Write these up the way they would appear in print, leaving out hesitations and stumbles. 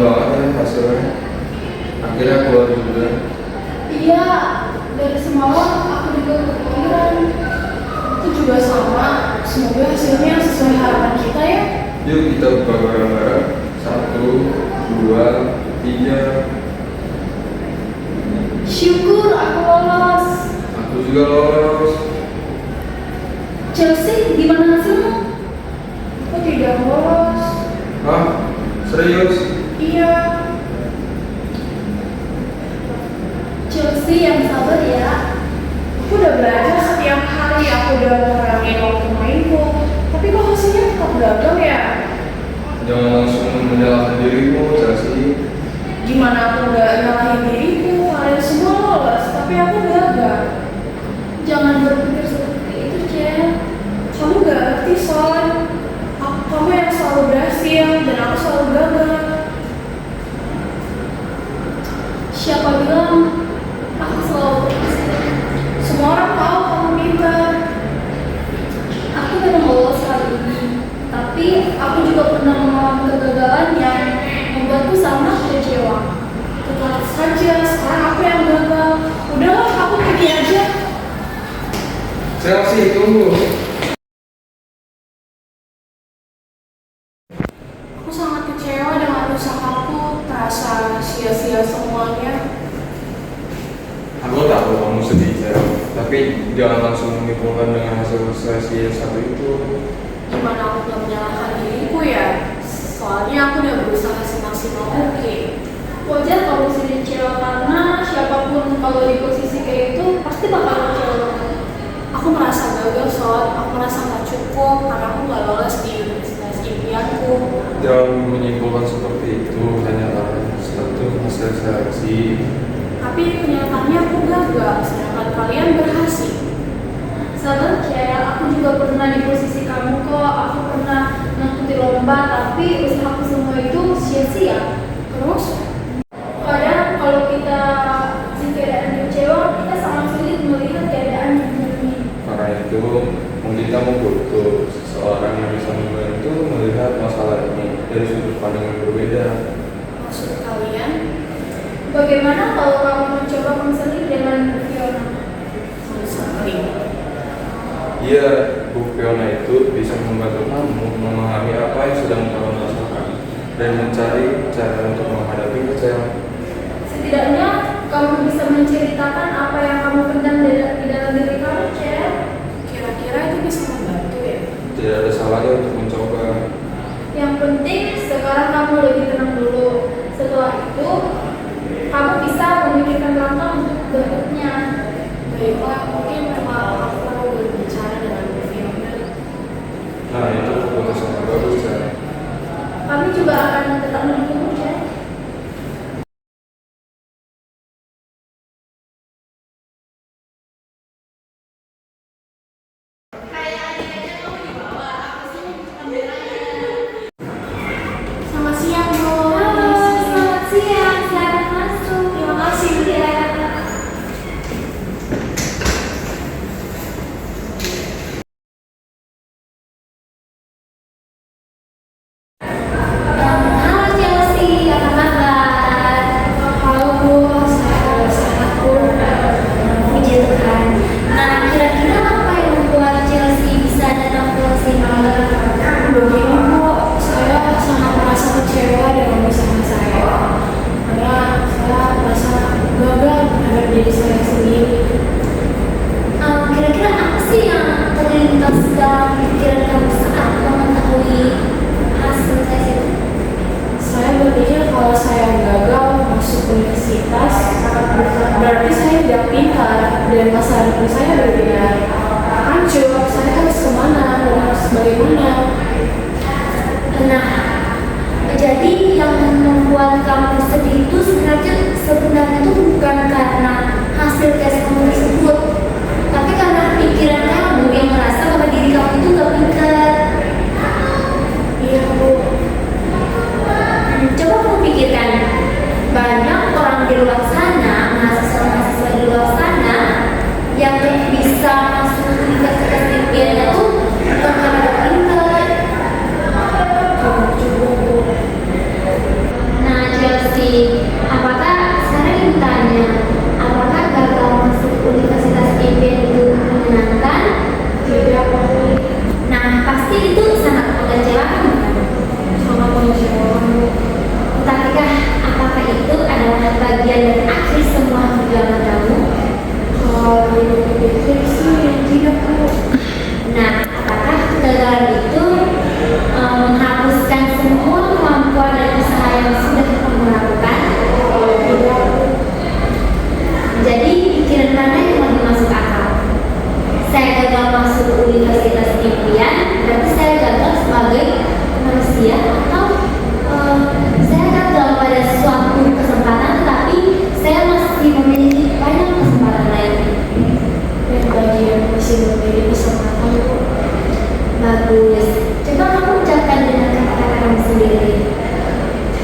banget ya hasilnya. Akhirnya keluar juga. Iya, dari semalam aku juga kepikiran. Aku juga sama. Semoga hasilnya sesuai harapan kita ya. Yuk kita buka bareng-bareng. 1, 2, 3. Syukur aku lolos. Aku juga lolos. Chelsea, gimana hasilmu? Aku tidak lolos. Hah? Serius? Iya. Chelsea yang sabar ya. Aku udah belajar setiap hari, aku udah ngurangin waktu mainku. Tapi kok hasilnya tetap gagal ya? Jangan langsung menyalahkan dirimu, Chelsea. Gimana aku nggak nyalahin diriku? Kalian semua lolos, tapi aku gagal. Jangan berpikir seperti itu, Jen. Kamu gak ngerti, Son. Kamu yang selalu berhasil, dan aku selalu gagal. Siapa bilang aku selalu berhasil? Semua orang tahu kamu pintar. Aku memang lolos kali ini, tapi aku juga pernah mengalami kegagalan yang membuatku sangat kecewa. Tetap saja, sekarang aku yang gagal. Udahlah, aku pergi aja. Chelsea, tunggu. Aku sangat kecewa dengan usahaku, terasa sia-sia semuanya. Aku tahu kamu sedih, Chelsea. Tapi jangan langsung menyimpulkan dengan hasil sesi satu itu. Gimana aku gak menyalahkan diriku ya? Soalnya aku udah berusaha semaksimal mungkin. Wajar kalau sedih kecewa karena siapapun kalau di posisi kayak itu pasti bakal kecewa. Aku merasa gagal, Son. Aku merasa gak cukup karena aku gak lolos di universitas impianku. Jangan menyimpulkan seperti itu, kenyataan satu hasil seleksi. Tapi kenyataannya aku gagal, sedangkan kalian berhasil. Sahabat ya, aku juga pernah di posisi kamu kok. Aku pernah mengikuti lomba, tapi usahaku semua itu sia-sia. Terus, kadang kalau kita di keadaan kecewa, kita sangat sulit melihat keadaan yang jernih. Karena itu, mungkin kamu butuh seseorang yang bisa membantu melihat masalah ini dari sudut pandang yang berbeda. Maksud kalian, bagaimana kalau kamu mencoba konseling dengan Fiona? Konseling. Iya, Bu Fiona itu bisa membantu kamu memahami apa yang sedang kamu rasakan dan mencari cara untuk menghadapi kecewa. Setidaknya kamu bisa menceritakan apa yang kamu pendam di dalam diri kamu, Cel. Kira-kira itu bisa membantu ya? Tidak ada salahnya untuk mencoba. Yang penting sekarang kamu lebih tenang dulu. Setelah itu, kamu bisa memikirkan langkah untuk berikutnya. Baiklah, mungkin memang aku perlu berbicara dengan Bu Fiona. Nah, itu keputusan yang bagus, ya. Kami juga akan tetap mendukungmu, Cel. Selamat siang, Bu. Halo, selamat siang. Silakan masuk. Terima kasih, ya. Halo Chelsea, apa kabar? Halo, Bu. Saya sehat, Bu. Puji Tuhan. Nah, kira-kira apa yang membuat Chelsea bisa datang ke sini? Begini, Bu, saya sangat merasa kecewa dengan usaha saya karena saya merasa gagal terhadap diri saya sendiri. Kira-kira apa sih yang terlintas dalam pikiran kamu saat mengetahui hasil tes itu? Saya berpikir kalau saya gagal masuk universitas berarti saya tidak pintar dan masa depan saya benar-benar hancur. Saya harus kemana dan harus bagaimana? Nah, jadi yang membuat kamu sedih itu sebenarnya itu bukan karena hasil tes kamu tersebut, tapi karena pikiran kamu yang merasa bahwa diri kamu itu gak pintar. Iya, Bu. Coba kamu pikirkan, banyak orang di luar sana, mahasiswa-mahasiswa di luar sana yang bisa masuk universitas impiannya tuh bukan karena gak pintar. Coba, Bu. Nah, sangat mengecewakan bukan? Sangat mengecewakan. Tetapi apakah itu adalah bagian dari akhir semua perjuangan kamu? Kalau dipikir sih tidak Bu. Nah, apakah kegagalan itu menghapuskan semua kemampuan dan usaha yang sudah kamu lakukan? Tidak. Jadi pikiran mana yang lebih masuk akal? Saya gagal masuk universitas impian, berarti saya gagal sebagai manusia, atau saya gagal pada suatu kesempatan, tetapi saya masih memiliki banyak kesempatan lain. Dan bagi yang masih memiliki kesempatan Bu. Bagus. Coba kamu ucapkan dengan kata-kata kamu sendiri.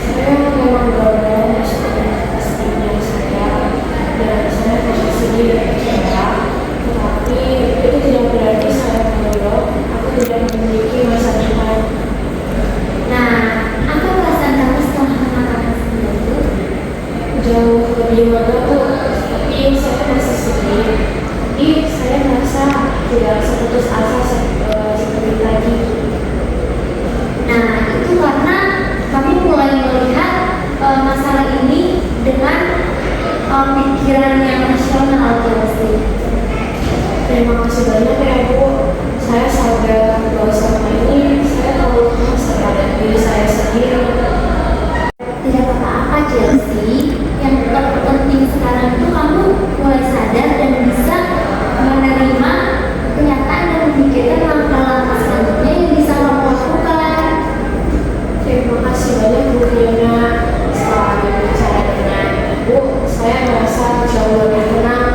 Saya memang gagal masuk ke universitas impian saya, dan saya posisi kecewa. Tetapi itu tidak berarti saya gagal. Aku tidak memiliki masa depan. Nah, apa perasaan kamu setelah mengatakan semua itu? Jauh lebih lega Bu. Tapi saya masih sedih. Tapi saya merasa tidak seputus asa seperti tadi. Nah, itu karena kamu mulai melihat masalah ini dengan pikiran yang rasional, pasti. Terima kasih banyak ya Bu. Saya sadar bahwa selama ini saya terlalu keras terhadap diri saya sendiri. Tidak apa-apa, Chelsea. Yang terpenting sekarang itu kamu mulai sadar dan bisa menerima kenyataan dan memikirkan langkah-langkah selanjutnya yang bisa kamu lakukan. Terima kasih banyak Bu Fiona. Setelah berbicara dengan Ibu, saya merasa jauh lebih tenang.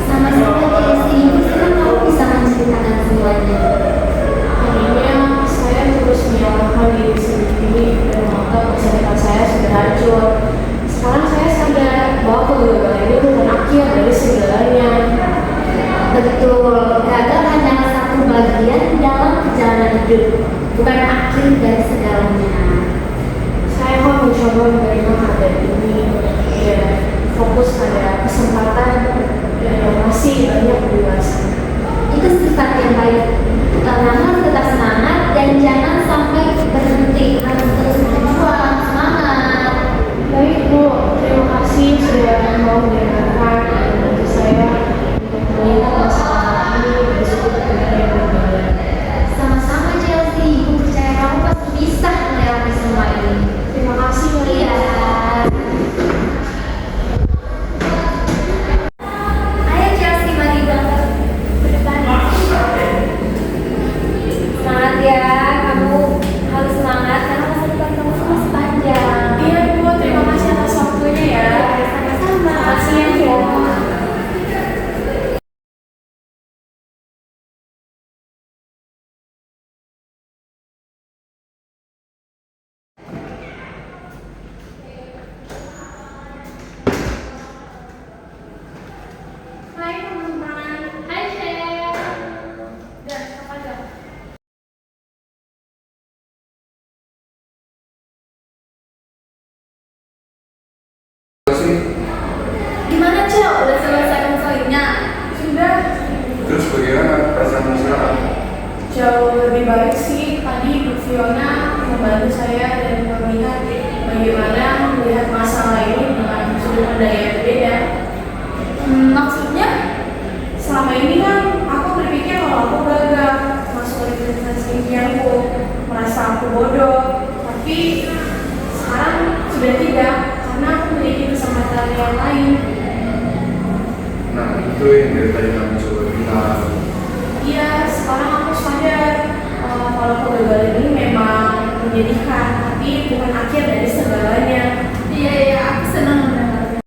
Sama-sama, Chelsea. Sekarang kamu bisa menceritakan semuanya. Tadinya saya terus menyalahkan diri sendiri dan menganggap masa depan saya sudah hancur. Sekarang saya sadar bahwa kegagalan ini bukan akhir dari segalanya. Betul, gagal hanyalah satu bagian dalam perjalanan hidup, bukan akhir dari segalanya. Saya akan mencoba menerima keadaan ini dan fokus pada kesempatan dan yang masih banyak di luar sana. Itu sifat yang baik. Karena harus tetap semangat dan jangan sampai berhenti, harus terus berjuang. Semangat. Baik Bu, terima kasih sudah mau mendengarkan dan membantu saya untuk melihat masalah ini dari sudut pandang yang berbeda. Sama-sama, Chelsea. Ibu percaya kamu pasti bisa melewati semua ini. Terima kasih Maria. Iya. Ayo Chelsea, mari berangkat ke depan. Semangat ya, kamu harus semangat karena masa depan kamu masih panjang. Iya Bu, terima kasih atas waktunya ya. Sama-sama. Selamat siang ya. Hai teman-teman. Hai Chef. Dan apa aja? Sih, Gimana Cel? Udah selesai konseling-nya? Sudah. terus bagaimana perasaan sekarang? Jauh lebih baik sih. Tadi Bu Fiona membantu saya dan melihat bagaimana melihat masalah ini dengan sudut pandang yang berbeda. Maksudnya? Selama ini kan aku berpikir kalau aku gagal masuk universitas impianku, merasa aku bodoh. Tapi sekarang sudah tidak, karena aku memiliki kesempatan yang lain. Nah, itu yang dari tadi kamu coba bilang. Iya, sekarang aku sadar kalau kegagalan ini memang menyedihkan, tapi bukan akhir dari segalanya. Iya, aku senang mendengarnya.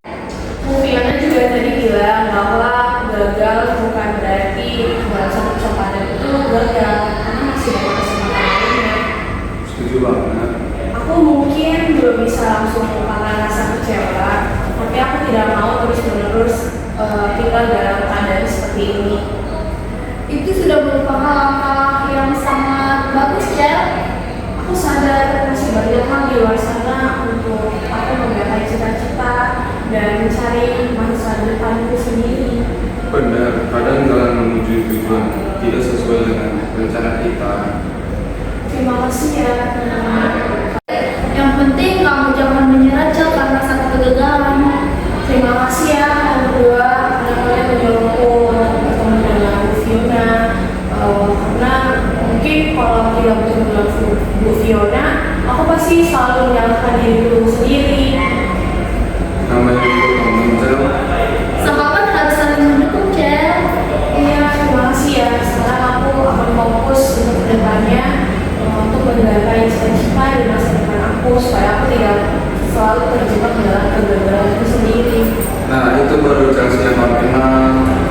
Bu Fiona juga tadi bilang bahwa gagal bukan berarti dalam satu kesempatan itu gagal, karena masih ada kesempatan lainnya. Setuju banget. Aku mungkin belum bisa langsung melupakan rasa kecewa, tapi aku tidak mau terus-menerus tinggal dalam keadaan seperti ini. Itu sudah merupakan langkah yang sangat bagus, Cel. Aku sadar masih banyak hal di luar sana untuk aku menggapai cita-cita dan mencari masa depanku sendiri. Benar, kadang jalan menuju tujuan tidak sesuai dengan rencana kita. Terima kasih ya. Yang penting kamu jangan menyerah Cel karena satu kegagalan. Terima kasih ya kalian berdua karena kalian menyuruhku untuk bertemu dengan Bu Fiona. Karena mungkin kalau tidak bertemu dengan Bu Fiona, aku pasti selalu menyalahkan diriku sendiri. Namanya itu teman Cel. Sahabat harus saling mendukung Cel. Iya, terima kasih ya. Sekarang aku akan fokus untuk kedepannya untuk menggapai cita-cita di masa depan aku supaya aku tidak selalu terjebak dalam kegagalan itu sendiri. Nah itu baru Chelsea yang paling kenal.